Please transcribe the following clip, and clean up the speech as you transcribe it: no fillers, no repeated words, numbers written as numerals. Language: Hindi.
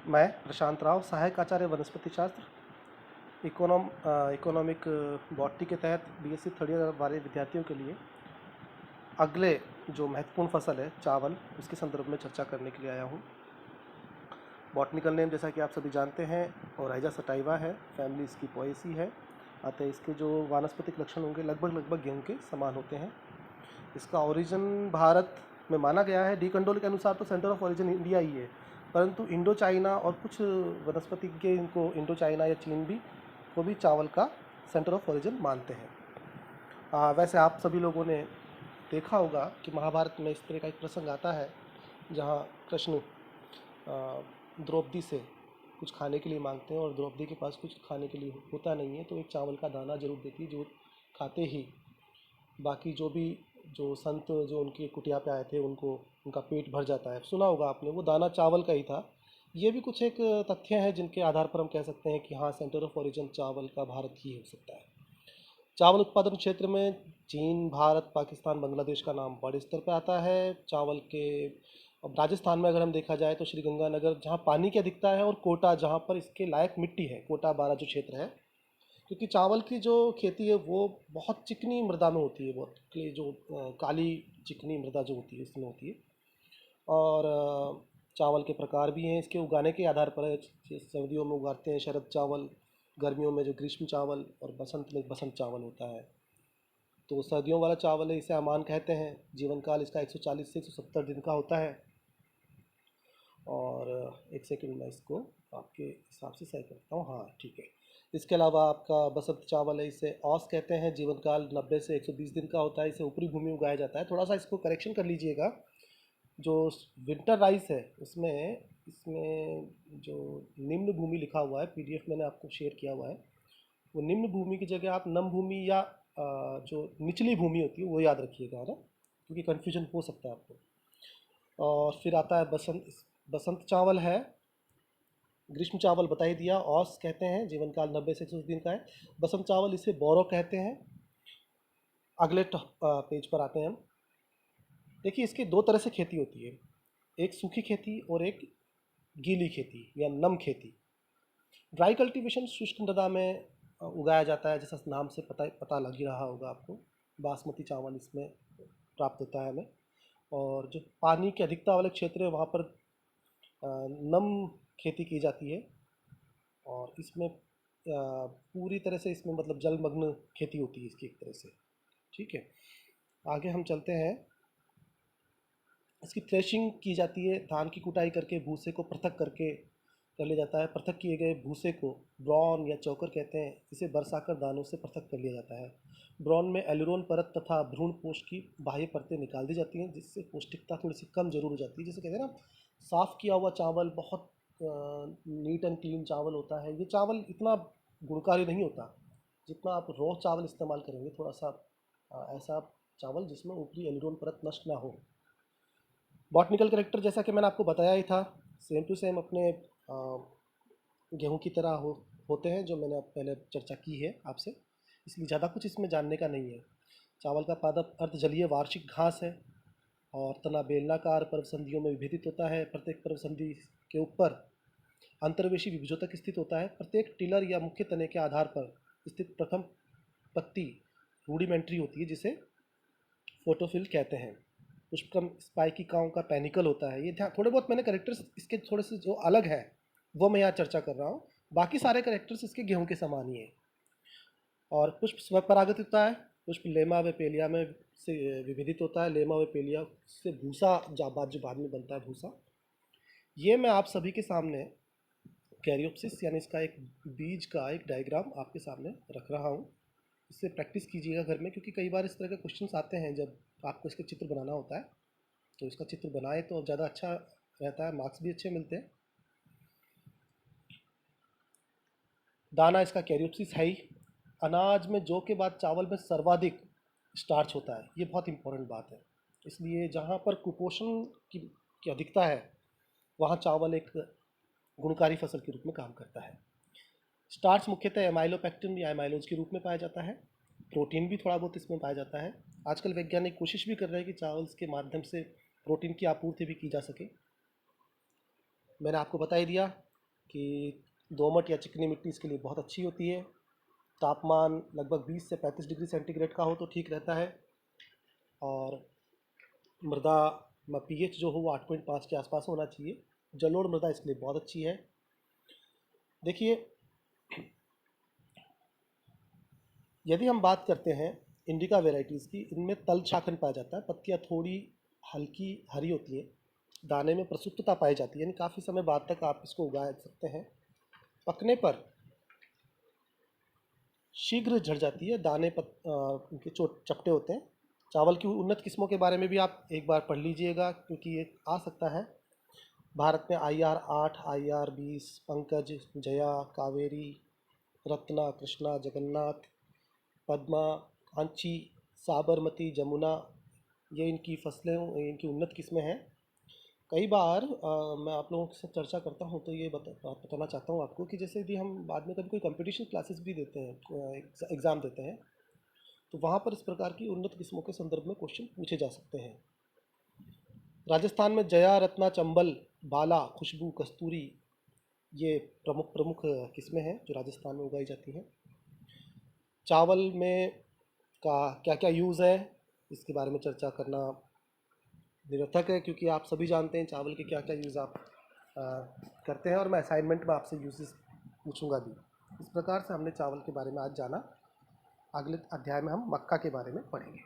मैं प्रशांत राव, सहायक आचार्य वनस्पति शास्त्र, इकोनॉमिक बॉटनी के तहत बीएससी थर्ड ईयर वाले विद्यार्थियों के लिए अगले जो महत्वपूर्ण फसल है चावल, उसके संदर्भ में चर्चा करने के लिए आया हूँ। बॉटनिकल नेम जैसा कि आप सभी जानते हैं ओराइजा सटाइवा है, फैमिली इसकी पोएसी है, अतः इसके जो वानस्पतिक लक्षण होंगे लगभग गेहूं के समान होते हैं। इसका ओरिजिन भारत में माना गया है। डी कंडोल के अनुसार तो सेंटर ऑफ ओरिजिन इंडिया ही है, परंतु इंडो चाइना और कुछ वनस्पति के इनको इंडो चाइना या चीन भी को भी चावल का सेंटर ऑफ ओरिजिन मानते हैं। वैसे आप सभी लोगों ने देखा होगा कि महाभारत में इस तरह का एक प्रसंग आता है जहाँ कृष्ण द्रौपदी से कुछ खाने के लिए मांगते हैं और द्रौपदी के पास कुछ खाने के लिए होता नहीं है, तो एक चावल का दाना जरूर देती है जो खाते ही बाकी जो संत जो उनकी कुटिया पे आए थे उनका पेट भर जाता है। सुना होगा आपने, वो दाना चावल का ही था। ये भी कुछ एक तथ्य हैं जिनके आधार पर हम कह सकते हैं कि हाँ, सेंटर ऑफ ओरिजिन चावल का भारत ही हो सकता है। चावल उत्पादन क्षेत्र में चीन, भारत, पाकिस्तान, बांग्लादेश का नाम बड़े स्तर पर आता है। चावल के अब राजस्थान में अगर हम देखा जाए तो श्रीगंगानगर जहाँ पानी की अधिकता है, और कोटा जहाँ पर इसके लायक मिट्टी है, कोटा 12 जो क्षेत्र है, क्योंकि चावल की जो खेती है वो बहुत चिकनी मृदा में होती है, बहुत जो काली चिकनी मृदा जो होती है उसमें होती है। और चावल के प्रकार भी हैं इसके उगाने के आधार पर है। सर्दियों में उगाते हैं शरद चावल, गर्मियों में जो ग्रीष्म चावल, और बसंत में बसंत चावल होता है। तो सर्दियों वाला चावल है, इसे अमान कहते हैं। जीवन काल इसका 140 से 170 दिन का होता है। और एक सेकंड मैं इसको आपके हिसाब से सही करता हूँ, हाँ ठीक है। इसके अलावा आपका बसंत चावल है, इसे औस कहते हैं। जीवन काल 90 से 120 दिन का होता है। इसे ऊपरी भूमि में उगाया जाता है। थोड़ा सा इसको करेक्शन कर लीजिएगा, जो विंटर राइस है उसमें इसमें जो निम्न भूमि लिखा हुआ है, पीडीएफ मैंने आपको शेयर किया हुआ है, वो निम्न भूमि की जगह आप नम भूमि या जो निचली भूमि होती है वो याद रखिएगा, है ना, क्योंकि कन्फ्यूजन हो सकता है आपको। और फिर आता है बसंत। बसंत चावल है, ग्रीष्म चावल बता ही दिया, औस कहते हैं। जीवन काल 90 से 120 दिन का है। बसंत चावल इसे बोरो कहते हैं। अगले पेज पर आते हैं हम। देखिए, इसकी दो तरह से खेती होती है, एक सूखी खेती और एक गीली खेती या नम खेती। ड्राई कल्टीवेशन शुष्क मृदा में उगाया जाता है, जैसा नाम से पता लग ही रहा होगा आपको। बासमती चावल इसमें प्राप्त होता है हमें। और जो पानी की अधिकता वाले क्षेत्र है वहाँ पर नम खेती की जाती है, और इसमें पूरी तरह से इसमें मतलब जलमग्न खेती होती है इसकी एक तरह से। ठीक है, आगे हम चलते हैं। इसकी थ्रेशिंग की जाती है, धान की कुटाई करके भूसे को पृथक करके कर लिया जाता है। पृथक किए गए भूसे को ब्रॉन या चोकर कहते हैं। इसे बरसाकर दानों से पृथक कर लिया जाता है। ब्रॉन में एलुरोन परत तथा भ्रूण पोष की बाह्य परतें निकाल दी जाती हैं, जिससे पौष्टिकता थोड़ी सी कम जरूर हो जाती है। जैसे कहते हैं ना, साफ़ किया हुआ चावल बहुत नीट एंड क्लीन चावल होता है। ये चावल इतना गुणकारी नहीं होता जितना आप रॉ चावल इस्तेमाल करेंगे, थोड़ा सा ऐसा चावल जिसमें ऊपरी एलुरोन परत नष्ट ना हो। बॉटनिकल करेक्टर जैसा कि मैंने आपको बताया ही था, सेम टू सेम अपने गेहूं की तरह होते हैं, जो मैंने पहले चर्चा की है आपसे, इसलिए ज़्यादा कुछ इसमें जानने का नहीं है। चावल का पादप अर्धजलीय वार्षिक घास है, और तना बेलनाकार पर्वसंधियों में विभेदित होता है। प्रत्येक पर्वसंधि के ऊपर अंतर्वेशी विभजोतक स्थित होता है। प्रत्येक टिलर या मुख्य तने के आधार पर स्थित प्रथम पत्ती रूडिमेंट्री होती है, जिसे फोटोफिल कहते हैं। पुष्पक्रम स्पाइकिकाओं का पैनिकल होता है। ये ध्यान, थोड़े बहुत मैंने करेक्टर्स इसके थोड़े से जो अलग है वो मैं यहाँ चर्चा कर रहा हूँ। बाकी सारे करेक्टर्स इसके गेहूं के समान ही है। और पुष्प स्वपरागत होता है। पुष्प लेमा व पेलिया में से विभेदित होता है। लेमा व पेलिया से भूसा जो बाद में बनता है भूसा। ये मैं आप सभी के सामने कैरियोप्सिस यानी इसका एक बीज का एक डायग्राम आपके सामने रख रहा हूँ। इससे प्रैक्टिस कीजिएगा घर में, क्योंकि कई बार इस तरह के क्वेश्चंस आते हैं जब आपको इसका चित्र बनाना होता है। तो इसका चित्र बनाए तो ज़्यादा अच्छा रहता है, मार्क्स भी अच्छे मिलते हैं। दाना इसका कैरियोप्सिस है ही। अनाज में जौ के बाद चावल में सर्वाधिक स्टार्च होता है, ये बहुत इंपॉर्टेंट बात है। इसलिए जहाँ पर कुपोषण की अधिकता है वहाँ चावल एक गुणकारी फसल के रूप में काम करता है। स्टार्च मुख्यतः एमाइलोपेक्टिन या एमाइलोज के रूप में पाया जाता है। प्रोटीन भी थोड़ा बहुत इसमें पाया जाता है। आजकल वैज्ञानिक कोशिश भी कर रहे हैं कि चावल के माध्यम से प्रोटीन की आपूर्ति भी की जा सके। मैंने आपको बता ही दिया, कि दोमट या चिकनी मिट्टी इसके लिए बहुत अच्छी होती है। तापमान लगभग 20 से 35 डिग्री सेंटीग्रेड का हो तो ठीक रहता है। और मृदा में पीएच जो हो वो 8.5 के आसपास होना चाहिए। जलोढ़ मृदा इसके लिए बहुत अच्छी है। देखिए, यदि हम बात करते हैं इंडिका वेराइटीज़ की, इनमें तल शाखन पाया जाता है। पत्तियाँ थोड़ी हल्की हरी होती है, दाने में प्रसुप्तता पाई जाती है, यानी काफ़ी समय बाद तक आप इसको उगा सकते हैं। पकने पर शीघ्र झड़ जाती है, दाने उनके चपटे होते हैं। चावल की उन्नत किस्मों के बारे में भी आप एक बार पढ़ लीजिएगा, क्योंकि ये आ सकता है। भारत में IR 8, IR 20, पंकज, जया, कावेरी, रत्ना, कृष्णा, जगन्नाथ, पद्मा, कांची, साबरमती, जमुना, ये इनकी फसलें, इनकी उन्नत किस्में हैं। कई बार मैं आप लोगों से चर्चा करता हूँ तो ये बताना चाहता हूँ आपको कि जैसे यदि हम बाद में कभी कोई कंपटीशन क्लासेस भी देते हैं, एग्ज़ाम देते हैं, तो वहाँ पर इस प्रकार की उन्नत किस्मों के संदर्भ में क्वेश्चन पूछे जा सकते हैं। राजस्थान में जया, रत्ना, चंबल, बाला, खुशबू, कस्तूरी, ये प्रमुख प्रमुख किस्में हैं जो राजस्थान में उगाई जाती हैं। चावल में का क्या क्या यूज़ है, इसके बारे में चर्चा करना निरर्थक है, क्योंकि आप सभी जानते हैं चावल के क्या क्या यूज़ आप करते हैं, और मैं असाइनमेंट में आपसे यूजेस पूछूंगा भी। इस प्रकार से हमने चावल के बारे में आज जाना। अगले अध्याय में हम मक्का के बारे में पढ़ेंगे।